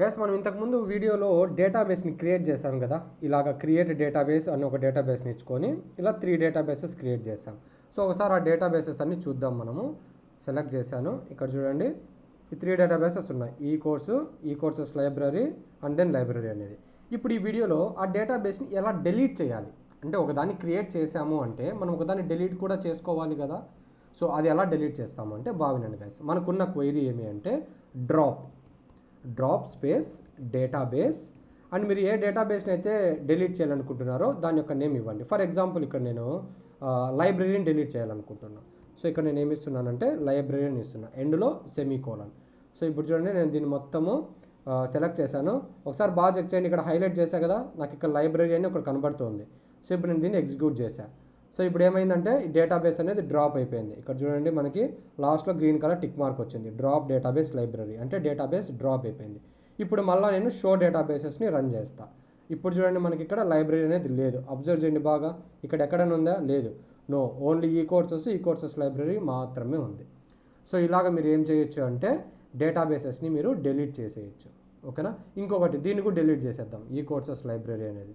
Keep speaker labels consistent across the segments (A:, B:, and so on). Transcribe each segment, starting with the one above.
A: Guys మనం ఇంతకుముందు వీడియోలో డేటాబేస్ని క్రియేట్ చేశాం కదా. ఇలాగ క్రియేట్ డేటాబేస్ అని ఒక డేటాబేస్ని ఇచ్చుకొని ఇలా 3 డేటాబేసెస్ క్రియేట్ చేశాం. సో ఒకసారి ఆ డేటాబేసెస్ అన్ని చూద్దాం. మనము సెలెక్ట్ చేశాను. ఇక్కడ చూడండి, ఈ 3 డేటాబేసెస్ ఉన్నాయి. ఈ courses library and then library అనేది. ఇప్పుడు ఈ వీడియోలో ఆ డేటాబేస్ని ఎలా డిలీట్ చేయాలి అంటే, ఒకదాన్ని క్రియేట్ చేసాము అంటే మనం ఒకదాన్ని డిలీట్ కూడా చేసుకోవాలి కదా. సో అది ఎలా డిలీట్ చేస్తాము అంటే బాగుండండి గైస్. మనకున్న క్వైరీ ఏమి అంటే డ్రాప్ స్పేస్ డేటాబేస్ అండ్ మీరు ఏ డేటాబేస్ని అయితే డిలీట్ చేయాలనుకుంటున్నారో దాని యొక్క నేమ్ ఇవ్వండి. ఫర్ ఎగ్జాంపుల్ ఇక్కడ నేను లైబ్రరీని డిలీట్ చేయాలనుకుంటున్నాను. సో ఇక్కడ నేను ఏమి ఇస్తున్నానంటే లైబ్రరీని ఇస్తున్నా, ఎండ్లో సెమీకోలన్. సో ఇప్పుడు చూడండి, నేను దీన్ని మొత్తము సెలెక్ట్ చేశాను. ఒకసారి బాగా చెక్ చేయండి, ఇక్కడ హైలైట్ చేశా కదా, నాకు ఇక్కడ లైబ్రరీ అని ఒకటి కనబడుతుంది. సో ఇప్పుడు నేను దీన్ని ఎగ్జిక్యూట్ చేశాను. సో ఇప్పుడు ఏమైందంటే ఈ డేటాబేస్ అనేది డ్రాప్ అయిపోయింది. ఇక్కడ చూడండి, మనకి లాస్ట్లో గ్రీన్ కలర్ టిక్ మార్క్ వచ్చింది, డ్రాప్ డేటాబేస్ లైబ్రరీ అంటే డేటాబేస్ డ్రాప్ అయిపోయింది. ఇప్పుడు మళ్ళీ నేను షో డేటాబేసెస్ని రన్ చేస్తాను. ఇప్పుడు చూడండి, మనకి ఇక్కడ లైబ్రరీ అనేది లేదు. అబ్జర్వ్ చేయండి బాగా, ఇక్కడ ఎక్కడైనా ఉందా? లేదు. నో, ఓన్లీ ఈ కోర్సెస్ లైబ్రరీ మాత్రమే ఉంది. సో ఇలాగ మీరు ఏం చేయొచ్చు అంటే డేటాబేసెస్ని మీరు డిలీట్ చేసేయచ్చు. ఓకేనా. ఇంకొకటి దీన్ని కూడా డిలీట్ చేసేద్దాం. ఈ కోర్సెస్ లైబ్రరీ అనేది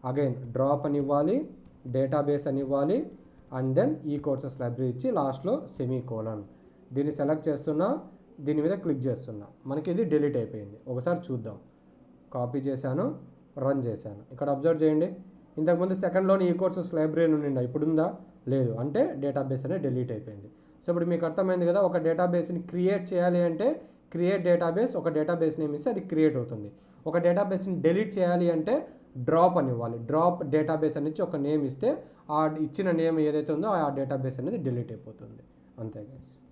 A: అగైన్ డ్రాప్ అని ఇవ్వాలి, డేటాబేస్ అని ఇవ్వాలి అండ్ దెన్ ఈ కోర్సెస్ లైబ్రరీ ఇచ్చి లాస్ట్లో సెమీకోలన్. దీన్ని సెలెక్ట్ చేస్తున్నా, దీని మీద క్లిక్ చేస్తున్నా, మనకి ఇది డిలీట్ అయిపోయింది. ఒకసారి చూద్దాం. కాపీ చేశాను, రన్ చేశాను. ఇక్కడ అబ్జర్వ్ చేయండి, ఇంతకుముందు సెకండ్లోని ఈ కోర్సెస్ లైబ్రరీ నుండి ఇప్పుడుందా? లేదు. అంటే డేటాబేస్ అనేది డిలీట్ అయిపోయింది. సో ఇప్పుడు మీకు అర్థమైంది కదా, ఒక డేటాబేస్ని క్రియేట్ చేయాలి అంటే క్రియేట్ డేటాబేస్, ఒక డేటాబేస్ నేమ్ ఇస్తే అది క్రియేట్ అవుతుంది. ఒక డేటాబేస్ని డిలీట్ చేయాలి అంటే డ్రాప్ అని ఇవ్వాలి. డ్రాప్ డేటాబేస్ అని ఇచ్చి ఒక నేమ్ ఇస్తే ఆ ఇచ్చిన నేమ్ ఏదైతే ఉందో ఆ డేటాబేస్ అనేది డిలీట్ అయిపోతుంది. అంతే గైస్.